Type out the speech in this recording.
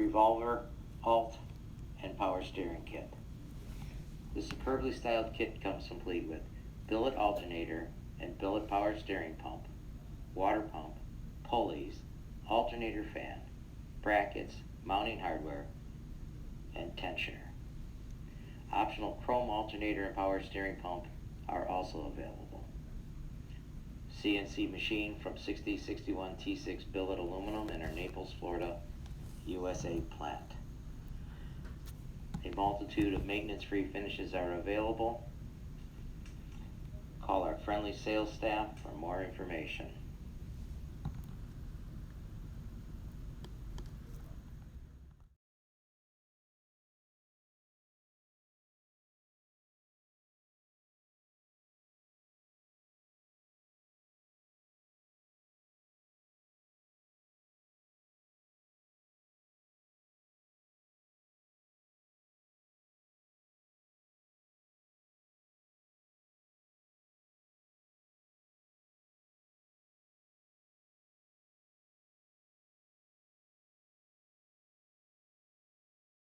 revolver, alt, and power steering kit. The superbly styled kit comes complete with billet alternator and billet power steering pump, water pump, pulleys, alternator fan, brackets, mounting hardware, and tensioner. Optional chrome alternator and power steering pump are also available. CNC machine from 6061 T6 billet aluminum in our Naples, Florida, USA plant. A multitude of maintenance-free finishes are available. Call our friendly sales staff for more information.